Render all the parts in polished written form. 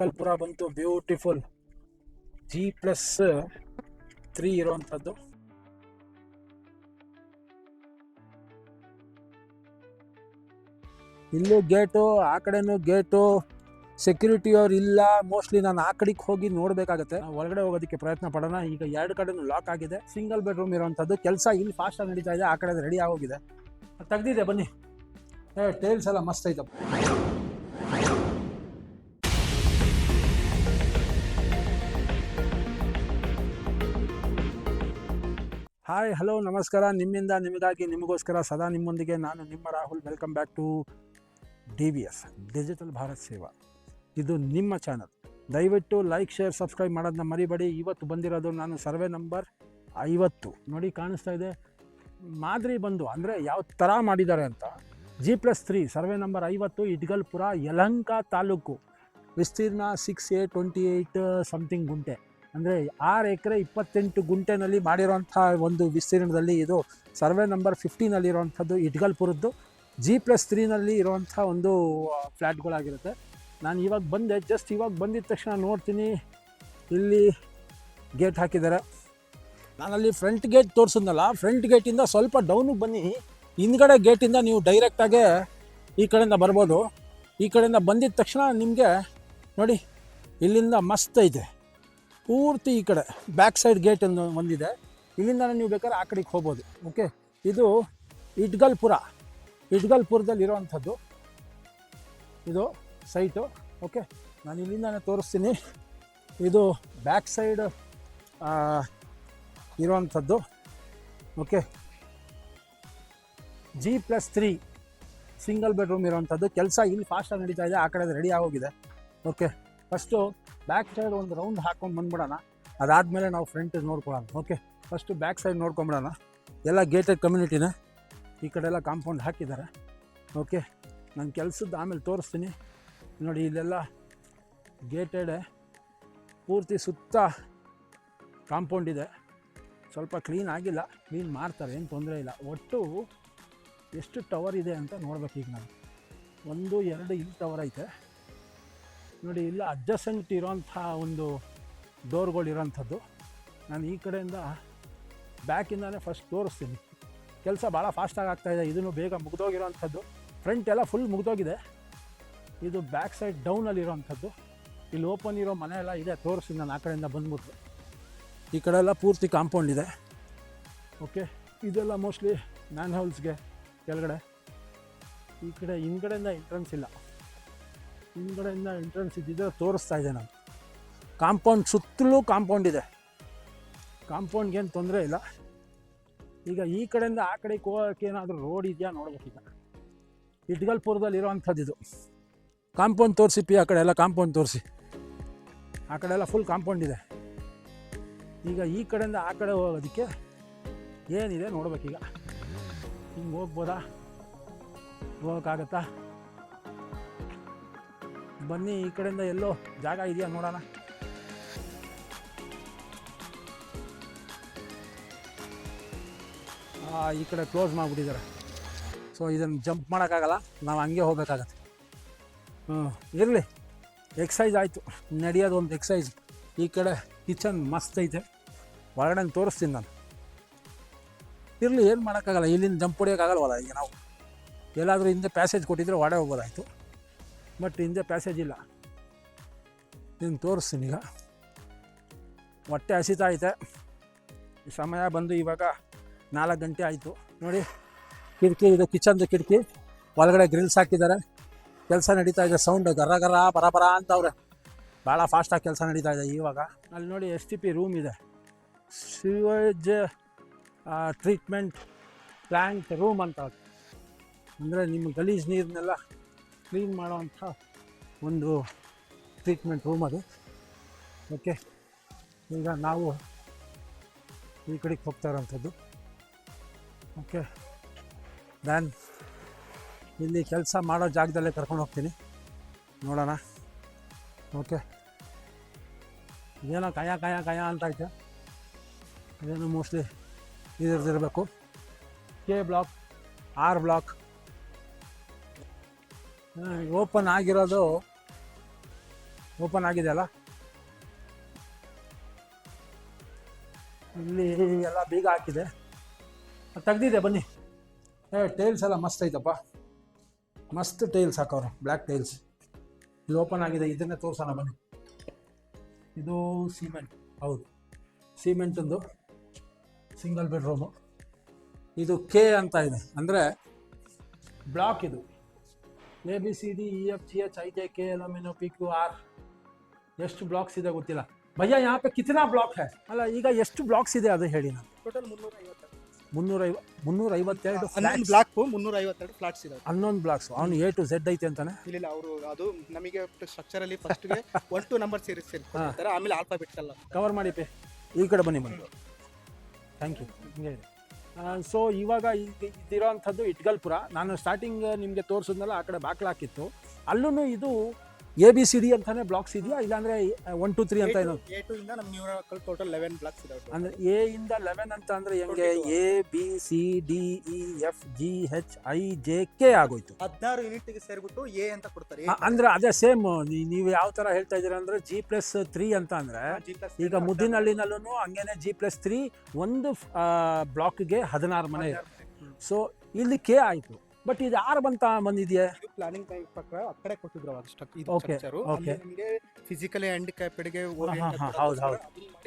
ಕಲ್ಪುರ ಬಂತು beautiful G+3 ಇರುವಂಥದ್ದು. ಇಲ್ಲೂ ಗೇಟು, ಆ ಕಡೆನೂ ಗೇಟು, ಸೆಕ್ಯೂರಿಟಿ ಅವ್ರು ಇಲ್ಲ. ಮೋಸ್ಟ್ಲಿ ನಾನು ಆ ಕಡೆಗೆ ಹೋಗಿ ನೋಡಬೇಕಾಗತ್ತೆ. ಒಳಗಡೆ ಹೋಗೋದಕ್ಕೆ ಪ್ರಯತ್ನ ಪಡೋಣ. ಈಗ ಎರಡು ಕಡೆನೂ ಲಾಕ್ ಆಗಿದೆ. ಸಿಂಗಲ್ ಬೆಡ್ರೂಮ್ ಇರುವಂಥದ್ದು. ಕೆಲಸ ಇಲ್ಲಿ ಫಾಸ್ಟಾಗಿ ನಡೀತಾ ಇದೆ, ಆ ಕಡೆ ರೆಡಿ ಆಗೋಗಿದೆ. ತೆಗ್ದಿದೆ ಬನ್ನಿ. ಟೇಲ್ಸ್ ಎಲ್ಲ ಮಸ್ತ್ ಐತಪ್ಪ. ಹಾಯ್, ಹಲೋ, ನಮಸ್ಕಾರ. ನಿಮ್ಮಿಂದ ನಿಮಗಾಗಿ ನಿಮಗೋಸ್ಕರ ಸದಾ ನಿಮ್ಮೊಂದಿಗೆ ನಾನು ನಿಮ್ಮ Rahul. Welcome back to DVS digital Bharat Seva. ಇದು ನಿಮ್ಮ ಚಾನಲ್. ದಯವಿಟ್ಟು ಲೈಕ್, ಶೇರ್, ಸಬ್ಸ್ಕ್ರೈಬ್ ಮಾಡೋದನ್ನ ಮರಿಬೇಡಿ. ಇವತ್ತು ಬಂದಿರೋದು ನಾನು ಸರ್ವೆ ನಂಬರ್ 50. ನೋಡಿ, ಕಾಣಿಸ್ತಾ ಇದೆ ಮಾದರಿ ಬಂದು ಅಂದರೆ ಯಾವ ಥರ ಮಾಡಿದ್ದಾರೆ ಅಂತ. G+3 survey number 50, Itgalpura, Yelahanka ತಾಲೂಕು. ವಿಸ್ತೀರ್ಣ 6A28 ಸಮಥಿಂಗ್ ಗುಂಟೆ, ಅಂದರೆ 6 ಎಕರೆ 28 ಗುಂಟೆನಲ್ಲಿ ಮಾಡಿರೋಂಥ ಒಂದು ವಿಸ್ತೀರ್ಣದಲ್ಲಿ ಇದು ಸರ್ವೆ ನಂಬರ್ 50ನಲ್ಲಿರುವಂಥದ್ದು ಇಟ್ಗಲ್ಪುರದ್ದು. G+3ನಲ್ಲಿ ಇರುವಂಥ ಒಂದು ಫ್ಲ್ಯಾಟ್ಗಳಾಗಿರುತ್ತೆ. ನಾನು ಇವಾಗ ಬಂದೆ, ಜಸ್ಟ್ ಇವಾಗ ಬಂದಿದ್ದ ತಕ್ಷಣ ನೋಡ್ತೀನಿ ಇಲ್ಲಿ ಗೇಟ್ ಹಾಕಿದ್ದಾರೆ. ನಾನಲ್ಲಿ ಫ್ರಂಟ್ ಗೇಟ್ ತೋರಿಸಿದ್ನಲ್ಲ, ಫ್ರಂಟ್ ಗೇಟಿಂದ ಸ್ವಲ್ಪ ಡೌನಿಗೆ ಬನ್ನಿ. ಹಿಂದ್ಗಡೆ ಗೇಟಿಂದ ನೀವು ಡೈರೆಕ್ಟಾಗೆ ಈ ಕಡೆಯಿಂದ ಬರ್ಬೋದು. ಈ ಕಡೆಯಿಂದ ಬಂದಿದ್ದ ತಕ್ಷಣ ನಿಮಗೆ ನೋಡಿ ಇಲ್ಲಿಂದ ಮಸ್ತ್ ಐತೆ ಪೂರ್ತಿ. ಈ ಕಡೆ ಬ್ಯಾಕ್ ಸೈಡ್ ಗೇಟ್ ಒಂದು ಒಂದಿದೆ, ಇಲ್ಲಿಂದ ನೀವು ಬೇಕಾದ್ರೆ ಆ ಕಡೆಗೆ ಹೋಗ್ಬೋದು. ಓಕೆ, ಇದು ಇಟ್ಗಲ್ಪುರದಲ್ಲಿರೋವಂಥದ್ದು ಇದು ಸೈಟು. ಓಕೆ, ನಾನು ಇಲ್ಲಿಂದಾನೆ ತೋರಿಸ್ತೀನಿ. ಇದು ಬ್ಯಾಕ್ ಸೈಡ್ ಇರೋವಂಥದ್ದು. ಓಕೆ, G+3 ಸಿಂಗಲ್ ಬೆಡ್ರೂಮ್ ಇರೋವಂಥದ್ದು. ಕೆಲಸ ಇಲ್ಲಿ ಫಾಸ್ಟಾಗಿ ನಡೀತಾ ಇದೆ, ಆ ಕಡೆ ರೆಡಿ ಆಗೋಗಿದೆ. ಓಕೆ, ಫಸ್ಟು ಬ್ಯಾಕ್ ಸೈಡ್ ಒಂದು ರೌಂಡ್ ಹಾಕೊಂಡು ಬಂದ್ಬಿಡೋಣ. ಅದಾದಮೇಲೆ ನಾವು ಫ್ರಂಟ್ ನೋಡ್ಕೊಳ್ಳೋಣ. ಓಕೆ, ಫಸ್ಟು ಬ್ಯಾಕ್ ಸೈಡ್ ನೋಡ್ಕೊಂಬಿಡೋಣ. ಎಲ್ಲ ಗೇಟೆಡ್ ಕಮ್ಯುನಿಟಿನೇ, ಈ ಕಡೆ ಎಲ್ಲ ಕಾಂಪೌಂಡ್ ಹಾಕಿದ್ದಾರೆ. ಓಕೆ, ನನ್ನ ಕೆಲಸದ್ದು ಆಮೇಲೆ ತೋರಿಸ್ತೀನಿ. ನೋಡಿ, ಇಲ್ಲೆಲ್ಲ ಗೇಟೆಡೆ ಪೂರ್ತಿ ಸುತ್ತ ಕಾಂಪೌಂಡ್ ಇದೆ. ಸ್ವಲ್ಪ ಕ್ಲೀನ್ ಆಗಿಲ್ಲ, ಕ್ಲೀನ್ ಮಾಡ್ತಾರೆ, ಏನು ತೊಂದರೆ ಇಲ್ಲ. ಒಟ್ಟು ಎಷ್ಟು ಟವರ್ ಇದೆ ಅಂತ ನೋಡ್ಬೇಕು. ಈಗ ನಾನು 1, 2 ಇಲ್ಲಿ ಟವರ್ ಐತೆ ನೋಡಿ. ಇಲ್ಲ ಅಡ್ಜಸೆಂಟ್ ಇರೋಂಥ ಒಂದು ಡೋರ್ಗಳಿರೋಂಥದ್ದು. ನಾನು ಈ ಕಡೆಯಿಂದ ಬ್ಯಾಕಿಂದನೇ ಫಸ್ಟ್ ತೋರಿಸ್ತೀನಿ. ಕೆಲಸ ಭಾಳ ಫಾಸ್ಟಾಗಿ ಆಗ್ತಾಯಿದೆ. ಇದನ್ನು ಬೇಗ ಮುಗಿದೋಗಿರೋವಂಥದ್ದು. ಫ್ರಂಟ್ ಎಲ್ಲ ಫುಲ್ ಮುಗಿದೋಗಿದೆ. ಇದು ಬ್ಯಾಕ್ ಸೈಡ್ ಡೌನಲ್ಲಿರೋವಂಥದ್ದು. ಇಲ್ಲಿ ಓಪನ್ ಇರೋ ಮನೆ ಎಲ್ಲ ಇದೆ, ತೋರಿಸ್ತೀನಿ ನಾನು ಆ ಕಡೆಯಿಂದ ಬಂದ್ಬಿಟ್ಟು. ಈ ಕಡೆ ಎಲ್ಲ ಪೂರ್ತಿ ಕಾಂಪೌಂಡ್ ಇದೆ. ಓಕೆ, ಇದೆಲ್ಲ ಮೋಸ್ಟ್ಲಿ ಮ್ಯಾನ್ ಹೋಲ್ಸ್ಗೆ ಕೆಳಗಡೆ. ಈ ಕಡೆ ಹಿಂದ್ಗಡೆಯಿಂದ ಎಂಟ್ರೆನ್ಸ್ ಇಲ್ಲ, ಹಿಂದ್ಗಡೆಯಿಂದ ಎಂಟ್ರೆನ್ಸ್ ಇದ್ದಿದ್ದರೆ ತೋರಿಸ್ತಾ ಇದೆ ನಾನು. ಕಾಂಪೌಂಡ್ ಸುತ್ತಲೂ ಕಾಂಪೌಂಡ್ ಇದೆ, ಕಾಂಪೌಂಡ್ಗೇನು ತೊಂದರೆ ಇಲ್ಲ. ಈಗ ಈ ಕಡೆಯಿಂದ ಆ ಕಡೆಗೆ ಹೋಗೋಕ್ಕೆ ಏನಾದರೂ ರೋಡ್ ಇದೆಯಾ ನೋಡ್ಬೇಕೀಗ. ಇಟ್ಗಲ್ಪುರದಲ್ಲಿರೋವಂಥದ್ದು ಇದು. ಕಾಂಪೌಂಡ್ ತೋರಿಸಿ ಆ ಕಡೆ ಎಲ್ಲ ಕಾಂಪೌಂಡ್ ತೋರಿಸಿ. ಆ ಕಡೆ ಎಲ್ಲ ಫುಲ್ ಕಾಂಪೌಂಡ್ ಇದೆ. ಈಗ ಈ ಕಡೆಯಿಂದ ಆ ಕಡೆ ಹೋಗೋದಕ್ಕೆ ಏನಿದೆ ನೋಡ್ಬೇಕೀಗ. ಹಿಂಗೆ ಹೋಗ್ಬೋದಾ, ಹೋಗೋಕ್ಕಾಗತ್ತಾ? ಬನ್ನಿ, ಈ ಕಡೆಯಿಂದ ಎಲ್ಲೋ ಜಾಗ ಇದೆಯಾ ನೋಡೋಣ. ಈ ಕಡೆ ಕ್ಲೋಸ್ ಮಾಡಿಬಿಟ್ಟಿದ್ದಾರೆ. ಸೊ ಇದನ್ನು ಜಂಪ್ ಮಾಡೋಕ್ಕಾಗಲ್ಲ, ನಾವು ಹಂಗೆ ಹೋಗ್ಬೇಕಾಗತ್ತೆ. ಇರಲಿ, ಎಕ್ಸೈಸ್ ಆಯಿತು, ನಡೆಯೋದು ಒಂದು ಎಕ್ಸೈಸ್. ಈ ಕಡೆ ಕಿಚನ್ ಮಸ್ತ್ ಐತೆ, ಒಳಗಡೆ ತೋರಿಸ್ತೀನಿ ನಾನು. ಇರಲಿ, ಏನು ಮಾಡೋಕ್ಕಾಗಲ್ಲ, ಇಲ್ಲಿಂದ ಜಂಪ್ ಹೊಡಿಯೋಕ್ಕಾಗಲ್ವಲ್ಲ. ಈಗ ನಾವು ಎಲ್ಲಾದರೂ ಹಿಂದೆ ಪ್ಯಾಸೇಜ್ ಕೊಟ್ಟಿದ್ರೆ ಒಡೆ ಹೋಗೋದಾಯಿತು, ಬಟ್ ಹಿಂದೆ ಪ್ಯಾಸೇಜ್ ಇಲ್ಲ. ಇದನ್ನು ತೋರಿಸ್ತೀನಿ. ಈಗ ಹೊಟ್ಟೆ ಹಸಿತಾ ಐತೆ. ಸಮಯ ಬಂದು ಇವಾಗ 4 ಗಂಟೆ ಆಯಿತು. ನೋಡಿ, ಕಿಟಕಿ ಇದು ಕಿಚನ್ದು ಕಿಟಕಿ, ಒಳಗಡೆ ಗ್ರಿಲ್ಸ್ ಹಾಕಿದ್ದಾರೆ. ಕೆಲಸ ನಡೀತಾ ಇದೆ. ಸೌಂಡ್ ಗರ ಗರ ಬರ ಅಂತವ್ರೆ. ಭಾಳ ಫಾಸ್ಟಾಗಿ ಕೆಲಸ ನಡೀತಾ ಇದೆ ಇವಾಗ. ಅಲ್ಲಿ ನೋಡಿ STP ರೂಮ್ ಇದೆ, ಸಿವೇಜ್ ಟ್ರೀಟ್ಮೆಂಟ್ ಪ್ಲ್ಯಾಂಟ್ ರೂಮ್ ಅಂತ. ಅಂದರೆ ನಿಮ್ಮ ಗಲೀಜು ನೀರನ್ನೆಲ್ಲ ಕ್ಲೀನ್ ಮಾಡೋವಂಥ ಒಂದು ಟ್ರೀಟ್ಮೆಂಟ್ ರೂಮ್ ಅದು. ಓಕೆ, ಈಗ ನಾವು ಈ ಕಡೆಗೆ ಹೋಗ್ತಾ ಇರೋವಂಥದ್ದು. ಓಕೆ, ದ್ಯಾನ್ ಇಲ್ಲಿ ಕೆಲಸ ಮಾಡೋ ಜಾಗದಲ್ಲೇ ಕರ್ಕೊಂಡು ಹೋಗ್ತೀನಿ, ನೋಡೋಣ. ಓಕೆ, ಏನೋ ಕಾಯ ಅಂತ ಐತೆ. ಅದೇನೋ ಮೋಸ್ಟ್ಲಿ ಇದಿರಬೇಕು. K block, R block open ಆಗಿರೋದು ಓಪನ್ ಆಗಿದೆ ಅಲ್ಲ. ಇಲ್ಲಿ ಎಲ್ಲ ಬೀಗ ಹಾಕಿದೆ, ತೆಗ್ದಿದೆ ಬನ್ನಿ. ಟೈಲ್ಸ್ ಎಲ್ಲ ಮಸ್ತ್ ಐತಪ್ಪ, ಮಸ್ತ್ ಟೈಲ್ಸ್ ಹಾಕವ್ರೆ, ಬ್ಲ್ಯಾಕ್ ಟೈಲ್ಸ್. ಇದು ಓಪನ್ ಆಗಿದೆ, ಇದನ್ನೇ ತೋರ್ಸೋಣ ಬನ್ನಿ. ಇದು ಸಿಮೆಂಟ್, ಹೌದು ಸಿಮೆಂಟೊಂದು ಸಿಂಗಲ್ ಬೆಡ್ರೂಮು. ಇದು ಕೆ ಅಂತ ಇದೆ, ಅಂದರೆ ಬ್ಲಾಕ್. ಇದು ABCDEFGHIJKLMNOPQR ಎಷ್ಟು ಬ್ಲಾಕ್ಸ್ ಇದೆ ಗೊತ್ತಿಲ್ಲ ಭಯ್ಯ. यहाँ पे कितना ಬ್ಲಾಕ್ है ಅಲ್ಲ, ಈಗ ಎಷ್ಟು ಬ್ಲಾಕ್ಸ್ ಇದೆ ಅದು ಹೇಳಿ. ನಾನು ಟೋಟಲ್ 352 ಬ್ಲಾಕ್ 352 ಫ್ಲಾಟ್ಸ್ ಇದೆ. 11 ಬ್ಲಾಕ್ಸ್. ಅವನು A to Z ಐತೆ ಅಂತಾನೆ. ಇಲ್ಲ ಅವರು ಅದು ನಮಗೆ ಸ್ಟ್ರಕ್ಚರ್ ಅಲ್ಲಿ ಫಸ್ಟ್ ಗೆ 1 2 ನಂಬರ್ ಸೇರಿಸಿ ಇರ್ತಾರೆ, ಆಮೇಲೆ ಆಲ್ಫಾಬೆಟ್ ಅಲ್ಲ ಕವರ್ ಮಾಡಿ ಪೇ. ಈ ಕಡೆ ಬನ್ನಿ ಬನ್ನಿ, ಥ್ಯಾಂಕ್ ಯು. ಸೊ ಇವಾಗ ಇದಿರೋವಂಥದ್ದು ಇಟ್ಗಲ್ಪುರ. ನಾನು ಸ್ಟಾರ್ಟಿಂಗ್ ನಿಮಗೆ ತೋರಿಸಿದ್ನಲ್ಲ, ಆ ಕಡೆ ಬಾಕ್ಲಾಕಿತ್ತು. ಅಲ್ಲೂ ಇದು ABCD ಅಂತಾನೆ ಬ್ಲಾಕ್ಸ್ ಇದೆಯಾ, ಇಲ್ಲಾಂದ್ರೆ 1 2 3 ಅಂತ ಏನೋ? A to ಇಂದ ನಮ್ಮ ನ್ಯೂರಾಕಲ್ ಟೋಟಲ್ 11 ಬ್ಲಾಕ್ಸ್ ಇದೆ. ಅಂದ್ರೆ A ಇಂದ 11 ಅಂತ ಅಂದ್ರೆ ಹೆಂಗೆ? ABCDEFGHIJK ಆಗೋಯ್ತು. 16 ಯೂನಿಟ್ ಗೆ ಸೇರ್ಬಿಟ್ಟು A ಅಂತ ಕೊಡ್ತಾರೆ. ಅಂದ್ರೆ ಅದೇ ಸೇಮ್ ನೀವು ಯಾವ ತರ ಹೇಳ್ತಾ ಇದೀರ ಅಂದ್ರೆ G+3 ಅಂತ ಅಂದ್ರೆ ಈಗ ಮುದ್ದಿನಹಳ್ಳಿನಲ್ಲೂ ಹಂಗೇನೆ G+3 ಒಂದು ಬ್ಲಾಕ್ಗೆ 16 ಮನೆ ಇದೆ. ಸೊ ಇಲ್ಲಿ K ಆಯ್ತು. ಬಟ್ ಇದು ಯಾರು ಬಂದಿದೆಯಾ? ಇದು ಪ್ಲಾನಿಂಗ್ ಟೈಮ್ ಪ್ರಕಾರ ಆ ಕಡೆ ಕೊಟ್ಟಿದ್ರು ಸ್ಟ್ರಕ್ಚರ್. ನಮಗೆ ಫಿಸಿಕಲಿ ಹ್ಯಾಂಡಿಕ್ಯಾಪ್ಡ್ ಗೆ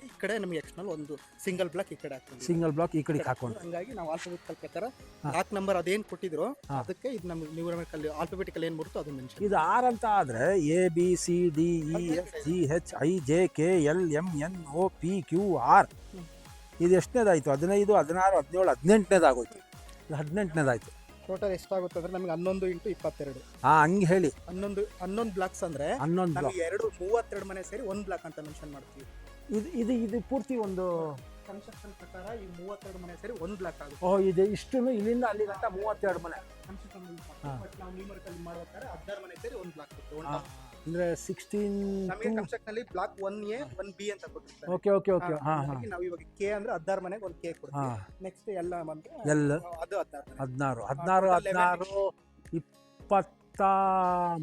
ಈ ಕಡೆ ನಮಗೆ ಎಕ್ಸ್ಟರ್ನಲ್ ಒಂದು ಸಿಂಗಲ್ ಬ್ಲಾಕ್ ಈ ಕಡೆ ಹಾಕೊಂಡು, ಸಿಂಗಲ್ ಬ್ಲಾಕ್ ಈ ಕಡೆ ಹಾಕೊಂಡು, ಹಂಗಾಗಿ ನಾವು ಆಲ್ಫಾಬೆಟಿಕಲ್ ಪ್ರಕಾರ ಬ್ಲಾಕ್ ನಂಬರ್ ಅದೇನು ಕೊಟ್ಟಿದ್ರು ಅದಕ್ಕೆ ಇದು ನಮ್ಮ ನ್ಯೂಮರಿಕಲ್ ಆಲ್ಫಾಬೆಟಿಕಲ್ ಏನು ಬರುತ್ತೋ ಅದು ಮೆನ್ಷನ್. ಇದು R ಅಂತ ಆದ್ರೆ ABCDEFGHIJKLMNOPQR ಇದು ಎಷ್ಟನೇದಾಯ್ತು? 15 16 17 18ನೇದಾಗೋಯ್ತು. 18ನೇದಾಯ್ತು. ಟೋಟಲ್ ಎಷ್ಟಾಗುತ್ತೆ ಅಂದ್ರೆ ನಮಗೆ 11 × 22. ಹಂಗೆ ಹೇಳಿ. 11 ಬ್ಲಾಕ್ಸ್ ಅಂದ್ರೆ 11 ಬ್ಲಾಕ್ 32 ಮನೆ ಸೇರಿ 1 ಬ್ಲಾಕ್ ಅಂತ ಮೆನ್ಷನ್ ಮಾಡ್ತೀವಿ. ಇದು ಪೂರ್ತಿ ಒಂದು ಕನ್ಸ್ಟ್ರಕ್ಷನ್ ಪ್ರಕಾರ ಈ 32 ಮನೆ ಸೇರಿ 1 ಬ್ಲಾಕ್ ಆಗುತ್ತೆ. ಇದು ಇಷ್ಟು ಇಲ್ಲಿಂದ ಅಲ್ಲಿ ಗಂಟ 32 ಮನೆ ಕನ್ಸ್ಟ್ರಕ್ಷನ್ ನಾವು ನ್ಯೂಮರಿಕಲ್ ಮಾಡ್ಬೇಕಾದ್ರೆ 16 ಮನೆ ಸೇರಿ 1 ಬ್ಲಾಕ್ ಆಗುತ್ತೆ. ಅಂದ್ರೆ 16 ನಮಗೆ ಕನ್ಸ್ಟ್ರಕ್ಷನ್ ಅಲ್ಲಿ ಬ್ಲಾಕ್ 1A 1B ಅಂತ ಕೊಟ್ಟಿರ್ತಾರೆ. Okay okay okay. ನಾವು ಇವಾಗ K ಅಂದ್ರೆ 16 ಮನೆಗೆ 1 K ಕೊಡ್ತೀವಿ. ನೆಕ್ಸ್ಟ್ ಎಲ್ಲ ಬಂದು ಎಲ್ಲ ಅದು 16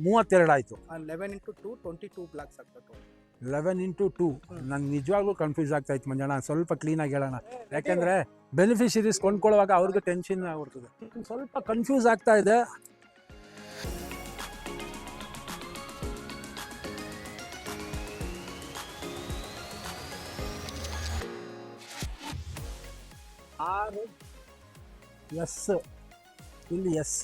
32 ಆಯ್ತು. 11 × 2 22 ಬ್ಲಾಕ್ಸ್ ಆಗ್ತದೆ. 11 × 2 ನಂಗೆ ನಿಜವಾಗ್ಲೂ ಕನ್ಫ್ಯೂಸ್ ಆಗ್ತಾ ಇತ್ತು ಮಂಜಣ್ಣ. ಸ್ವಲ್ಪ ಕ್ಲೀನಾಗಿ ಹೇಳೋಣ, ಯಾಕೆಂದರೆ ಬೆನಿಫಿಷರೀಸ್ ಕೊಂಡ್ಕೊಳ್ಳುವಾಗ ಅವ್ರಿಗೆ ಟೆನ್ಷನ್ ಆಗ್ಬಿಡ್ತದೆ. ಸ್ವಲ್ಪ ಕನ್ಫ್ಯೂಸ್ ಆಗ್ತಾ ಇದೆ. S ಇಲ್ಲಿ S,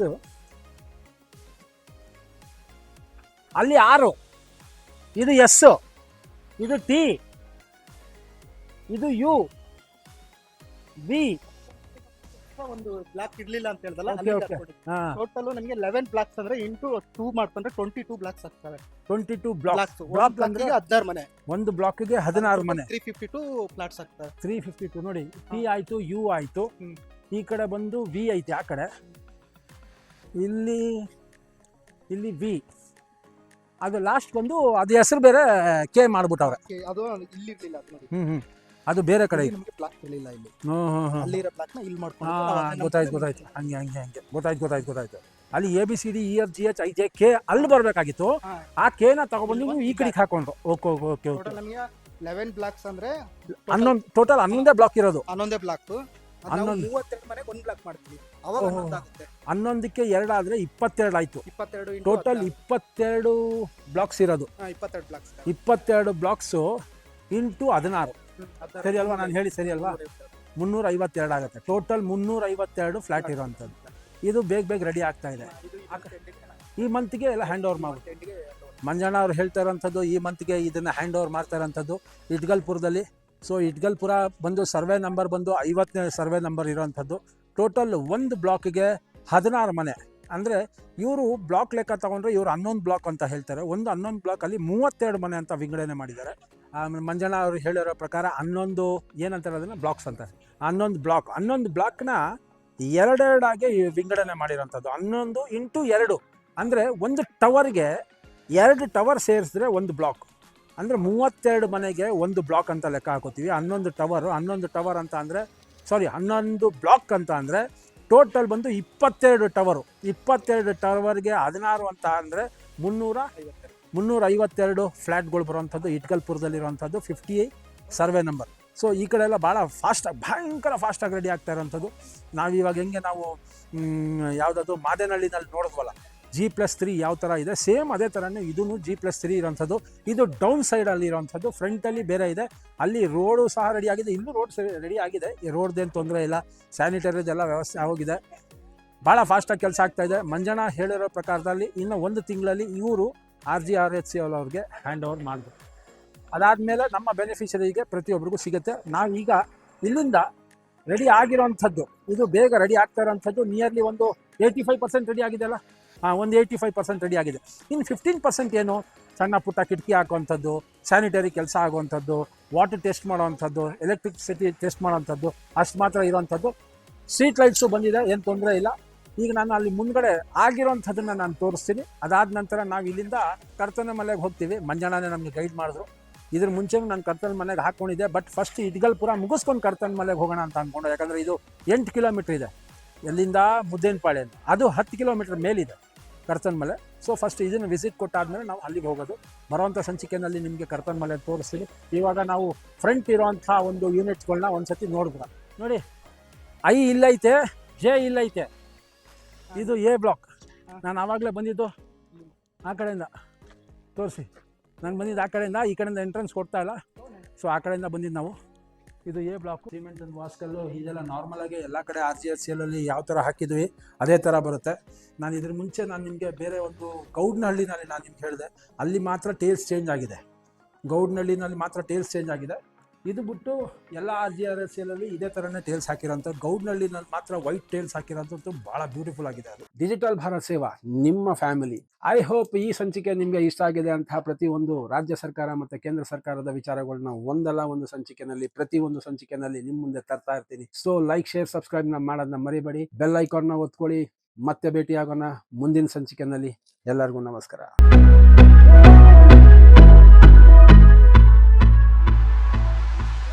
ಅಲ್ಲಿ 6, ಇದು S, ಇದು T, ಇದು U, V. ಒಂದು ಬ್ಲಾಕ್ ಇರ್ಲಿಲ್ಲ ಅಂತ ಹೇಳ್ದಲ್ಲ, ಟೋಟಲ್ ನಮಗೆ 11 ಬ್ಲಾಕ್ಸ್ ಅಂದ್ರೆ ಇಂಟು 2 ಮಾಡ್ಕೊಂಡ್ರೆ 22 ಬ್ಲಾಕ್ಸ್ ಆಗ್ತವೆ. 22 ಬ್ಲಾಕ್ ಅಂದ್ರೆ 16 ಮನೆ, ಒಂದು ಬ್ಲಾಕ್ಗೆ 16 ಮನೆ, 352 ಫ್ಲಾಟ್ಸ್ ಆಗ್ತವೆ. 352 ನೋಡಿ. T ಆಯ್ತು, U ಆಯ್ತು, ಈ ಕಡೆ ಬಂದು V ಐತೆ ಆ ಕಡೆ, ಇಲ್ಲಿ V, ಅದು ಲಾಸ್ಟ್ ಬಂದು ಅದು ಹೆಸರು ಬೇರೆ K ಮಾಡ್ಬಿಟ್ಟವ್ರೆ. ಅದು ಇಲ್ಲಿ ಇರ್ಲಿಲ್ಲ ಅದು ನೋಡಿ. ಅದು ಬೇರೆ ಕಡೆ ನಮಗೆ ಬ್ಲಾಕ್ ಇರಲಿಲ್ಲ ಇಲ್ಲಿ. ಅಲ್ಲಿರೋ ಬ್ಲಾಕ್ನ ಇಲ್ಲಿ ಮಾಡ್ಕೊಂಡು ಗೊತ್ತಾಯ್ತು. ಹಂಗೆ ಗೊತ್ತಾಯ್ತು. ಅಲ್ಲಿ ABCDEFGHIJK ಅಲ್ಲಿ ಬರಬೇಕಾಗಿತ್ತು. ಆ K ನ ತಗೊಬಂದು ನೀವು ಈ ಕಡೆಗೆ ಹಾಕೊಂಡ್ರು. ಓಕೆ. ನಮಗೆ 11 ಬ್ಲಾಕ್ಸ್ ಅಂದ್ರೆ ಟೋಟಲ್ 11 ಬ್ಲಾಕ್ ಇರೋದು. 11 ಬ್ಲಾಕ್ 32 ಮನೆಗೆ 1 ಬ್ಲಾಕ್ ಮಾಡ್ತೀವಿ. ಅವಾಗ 11ಕ್ಕೆ 2 ಆದ್ರೆ 22 ಆಯ್ತು. 22 ಟೋಟಲ್ 22 ಬ್ಲಾಕ್ಸ್ ಇರೋದು. 22 ಬ್ಲಾಕ್ಸ್ 22 ಬ್ಲಾಕ್ಸ್ ಇಂಟು 16 ಸರಿ ಅಲ್ವಾ? ನಾನು ಹೇಳಿ ಸರಿ ಅಲ್ವಾ? 352 ಆಗುತ್ತೆ. ಟೋಟಲ್ 352 ಫ್ಲಾಟ್ ಇರೋವಂಥದ್ದು. ಇದು ಬೇಗ ರೆಡಿ ಆಗ್ತಾ ಇದೆ. ಈ ಮಂತ್ಗೆ ಎಲ್ಲ ಹ್ಯಾಂಡ್ ಓವರ್ ಮಾಡಿ ಮಂಜಣ್ಣ ಅವ್ರು ಹೇಳ್ತಾ ಇರೋಂಥದ್ದು. ಈ ಮಂತ್ಗೆ ಇದನ್ನು ಹ್ಯಾಂಡ್ ಓವರ್ ಮಾಡ್ತಾ ಇರೋಂಥದ್ದು ಇಟ್ಗಲ್ಪುರದಲ್ಲಿ. ಸೊ ಇಟ್ಗಲ್ಪುರ ಬಂದು ಸರ್ವೆ ನಂಬರ್ ಬಂದು 50ನೇ ಸರ್ವೆ ನಂಬರ್ ಇರೋವಂಥದ್ದು. ಟೋಟಲ್ ಒಂದು ಬ್ಲಾಕ್ಗೆ 16 ಮನೆ. ಅಂದರೆ ಇವರು ಬ್ಲಾಕ್ ಲೆಕ್ಕ ತಗೊಂಡ್ರೆ ಇವರು 11 ಬ್ಲಾಕ್ ಅಂತ ಹೇಳ್ತಾರೆ. ಒಂದು 11 ಬ್ಲಾಕಲ್ಲಿ 32 ಮನೆ ಅಂತ ವಿಂಗಡಣೆ ಮಾಡಿದ್ದಾರೆ. ಮಂಜಣ್ಣ ಅವರು ಹೇಳಿರೋ ಪ್ರಕಾರ 11 ಏನಂತಾರೆ ಅದನ್ನು ಬ್ಲಾಕ್ಸ್ ಅಂತಾರೆ. 11 ಬ್ಲಾಕ್ನ 2 ವಿಂಗಡಣೆ ಮಾಡಿರೋಂಥದ್ದು. 11 × 2 ಅಂದರೆ ಒಂದು ಟವರ್ಗೆ 2 ಟವರ್ ಸೇರಿಸಿದ್ರೆ ಒಂದು ಬ್ಲಾಕ್. ಅಂದರೆ 32 ಮನೆಗೆ ಒಂದು ಬ್ಲಾಕ್ ಅಂತ ಲೆಕ್ಕ ಹಾಕೋತೀವಿ. 11 ಟವರ್ ಅಂತ ಅಂದರೆ 11 ಬ್ಲಾಕ್ ಅಂತ ಅಂದರೆ ಟೋಟಲ್ ಬಂದು 22 ಟವರು. 22 ಟವರ್ಗೆ 16 ಅಂತ ಅಂದರೆ 350. 352 ಫ್ಲ್ಯಾಟ್ಗಳು ಬರುವಂಥದ್ದು ಇಟ್ಕಲ್ಪುರದಲ್ಲಿರುವಂಥದ್ದು 50 ಸರ್ವೆ ನಂಬರ್. ಸೊ ಈ ಕಡೆ ಎಲ್ಲ ಭಾಳ ಫಾಸ್ಟಾಗಿ ಭಯಂಕರ ಫಾಸ್ಟಾಗಿ ರೆಡಿ ಆಗ್ತಾ ಇರೋವಂಥದ್ದು. ನಾವಿವಾಗ ಹೆಂಗೆ ನಾವು ಯಾವುದಾದ್ರು ಮಾದೇನಹಳ್ಳಿನಲ್ಲಿ ನೋಡಿದ್ವಲ್ಲ G+3 ಯಾವ ಥರ ಇದೆ, ಸೇಮ್ ಅದೇ ಥರನೇ ಇದೂ G+3 ಇರೋಂಥದ್ದು. ಇದು ಡೌನ್ ಸೈಡಲ್ಲಿ ಇರೋವಂಥದ್ದು, ಫ್ರಂಟಲ್ಲಿ ಬೇರೆ ಇದೆ. ಅಲ್ಲಿ ರೋಡು ಸಹ ರೆಡಿ ಆಗಿದೆ, ಇಲ್ಲೂ ರೋಡ್ ರೆಡಿ ಆಗಿದೆ. ಈ ರೋಡ್ದೇನು ತೊಂದರೆ ಇಲ್ಲ, ಸ್ಯಾನಿಟರಿದೆಲ್ಲ ವ್ಯವಸ್ಥೆ ಆಗೋಗಿದೆ. ಭಾಳ ಫಾಸ್ಟಾಗಿ ಕೆಲಸ ಆಗ್ತಾಯಿದೆ. ಮಂಜಣ್ಣ ಹೇಳಿರೋ ಪ್ರಕಾರದಲ್ಲಿ ಇನ್ನು 1 ತಿಂಗಳಲ್ಲಿ ಇವರು RGRHCL ಅವ್ರಿಗೆ ಹ್ಯಾಂಡ್ ಓವರ್ ಮಾಡಬೇಕು. ಅದಾದಮೇಲೆ ನಮ್ಮ ಬೆನಿಫಿಷರಿಗೆ ಪ್ರತಿಯೊಬ್ಬರಿಗೂ ಸಿಗುತ್ತೆ. ನಾವೀಗ ಇಲ್ಲಿಂದ ರೆಡಿ ಆಗಿರೋವಂಥದ್ದು, ಇದು ಬೇಗ ರೆಡಿ ಆಗ್ತಾ ಇರೋವಂಥದ್ದು ನಿಯರ್ಲಿ ಒಂದು 85% ರೆಡಿ ಆಗಿದೆ ಅಲ್ಲ, ಒಂದು 85% ರೆಡಿ ಆಗಿದೆ. ಇನ್ನು 15% ಏನು ಸಣ್ಣ ಪುಟ್ಟ ಕಿಟಕಿ ಹಾಕುವಂಥದ್ದು, ಸ್ಯಾನಿಟರಿ ಕೆಲಸ ಆಗುವಂಥದ್ದು, ವಾಟರ್ ಟೆಸ್ಟ್ ಮಾಡೋವಂಥದ್ದು, ಎಲೆಕ್ಟ್ರಿಸಿಟಿ ಟೆಸ್ಟ್ ಮಾಡೋವಂಥದ್ದು, ಅಷ್ಟು ಮಾತ್ರ ಇರೋವಂಥದ್ದು. ಸ್ಟ್ರೀಟ್ ಲೈಟ್ಸು ಬಂದಿದೆ, ಏನು ತೊಂದರೆ ಇಲ್ಲ. ಈಗ ನಾನು ಅಲ್ಲಿ ಮುಂದ್ಗಡೆ ಆಗಿರೋವಂಥದ್ದನ್ನು ನಾನು ತೋರಿಸ್ತೀನಿ. ಅದಾದ ನಂತರ ನಾವು ಇಲ್ಲಿಂದ ಕರ್ತನ ಮಲೆಗೆ ಹೋಗ್ತೀವಿ. ಮಂಜಣ್ಣನೇ ನಮಗೆ ಗೈಡ್ ಮಾಡಿದ್ರು. ಇದ್ರ ಮುಂಚೆನೂ ನಾನು ಕರ್ತನ ಮನೆಗೆ ಹಾಕ್ಕೊಂಡಿದ್ದೆ, ಬಟ್ ಫಸ್ಟ್ ಇಟ್ಗಲ್ಪುರ ಮುಗಿಸ್ಕೊಂಡು ಕರ್ತನ ಮಲೆಗೆ ಹೋಗೋಣ ಅಂತ ಅಂದ್ಕೊಂಡು. ಯಾಕಂದರೆ ಇದು 8 ಕಿಲೋಮೀಟ್ರ್ ಇದೆ ಎಲ್ಲಿಂದ ಮುದ್ದೇನಪಾಳ್ಯ, ಅದು 10 ಕಿಲೋಮೀಟ್ರ್ ಮೇಲಿದೆ ಕರ್ತನ ಮಲೆ. ಸೊ ಫಸ್ಟ್ ಇದನ್ನು ವಿಸಿಟ್ ಕೊಟ್ಟಾದ್ಮೇಲೆ ನಾವು ಅಲ್ಲಿಗೆ ಹೋಗೋದು. ಬರೋವಂಥ ಸಂಚಿಕೆಯಲ್ಲಿ ನಿಮಗೆ ಕರ್ತನ ಮಲೆ ತೋರಿಸ್ತೀನಿ. ಇವಾಗ ನಾವು ಫ್ರಂಟ್ ಇರೋವಂಥ ಒಂದು ಯೂನಿಟ್ಸ್ಗಳನ್ನ ಒಂದು ಸತಿ ನೋಡಿದ್ರ ನೋಡಿ. ಐ ಇಲ್ಲೈತೆ, ಜೆ ಇಲ್ಲೈತೆ, ಇದು ಎ ಬ್ಲಾಕ್. ನಾನು ಆವಾಗಲೇ ಬಂದಿದ್ದು ಆ ಕಡೆಯಿಂದ, ತೋರಿಸಿ. ನಾನು ಬಂದಿದ್ದು ಆ ಕಡೆಯಿಂದ, ಈ ಕಡೆಯಿಂದ ಎಂಟ್ರೆನ್ಸ್ ಕೊಡ್ತಾ ಇಲ್ಲ. ಸೊ ಆ ಕಡೆಯಿಂದ ಬಂದಿದ್ದು ನಾವು. ಇದು ಎ ಬ್ಲಾಕು. ಸಿಮೆಂಟ್ ಅಂಡ್ ವಾಸ್ಕಲ್ಲು ಇದೆಲ್ಲ ನಾರ್ಮಲಾಗಿ ಎಲ್ಲ ಕಡೆ RGRCL ಯಾವ ಥರ ಹಾಕಿದ್ವಿ ಅದೇ ಥರ ಬರುತ್ತೆ. ನಾನು ಇದ್ರ ಮುಂಚೆ ನಿಮಗೆ ಬೇರೆ ಒಂದು ಗೌಡ್ನಹಳ್ಳಿನಲ್ಲಿ ನಾನು ನಿಮ್ಗೆ ಹೇಳಿದೆ, ಅಲ್ಲಿ ಮಾತ್ರ ಟೇಲ್ಸ್ ಚೇಂಜ್ ಆಗಿದೆ. ಗೌಡ್ನಹಳ್ಳಿನಲ್ಲಿ ಮಾತ್ರ ಟೇಲ್ಸ್ ಚೇಂಜ್ ಆಗಿದೆ. ಇದು ಬಿಟ್ಟು ಎಲ್ಲ RGRCL ಇದೇ ಥರನೇ ಟೇಲ್ಸ್ ಹಾಕಿರೋಂಥ. ಗೌಡ್ನಹಳ್ಳಿನಲ್ಲಿ ಮಾತ್ರ ವೈಟ್ ಟೇಲ್ಸ್ ಹಾಕಿರೋಂಥದ್ದು ಭಾಳ ಬ್ಯೂಟಿಫುಲ್ ಆಗಿದೆ. ಅದು ಡಿಜಿಟಲ್ ಭಾರತ್ ಸೇವಾ, ನಿಮ್ಮ ಫ್ಯಾಮಿಲಿ. ಐ ಹೋಪ್ ಈ ಸಂಚಿಕೆ ನಿಮಗೆ ಇಷ್ಟ ಆಗಿದೆ ಅಂತ. ಪ್ರತಿಯೊಂದು ರಾಜ್ಯ ಸರ್ಕಾರ ಮತ್ತು ಕೇಂದ್ರ ಸರ್ಕಾರದ ವಿಚಾರಗಳನ್ನ ಒಂದಲ್ಲ ಒಂದು ಸಂಚಿಕೆನಲ್ಲಿ, ಪ್ರತಿಯೊಂದು ಸಂಚಿಕೆನಲ್ಲಿ ನಿಮ್ಮ ಮುಂದೆ ತರ್ತಾ ಇರ್ತೀನಿ. ಸೊ ಲೈಕ್, ಶೇರ್, ಸಬ್ಸ್ಕ್ರೈಬ್ ಮಾಡೋದನ್ನ ಮರಿಬೇಡಿ. ಬೆಲ್ ಐಕಾನ್ನ ಒತ್ಕೊಳ್ಳಿ. ಮತ್ತೆ ಭೇಟಿಯಾಗೋಣ ಮುಂದಿನ ಸಂಚಿಕೆನಲ್ಲಿ. ಎಲ್ಲರಿಗೂ ನಮಸ್ಕಾರ.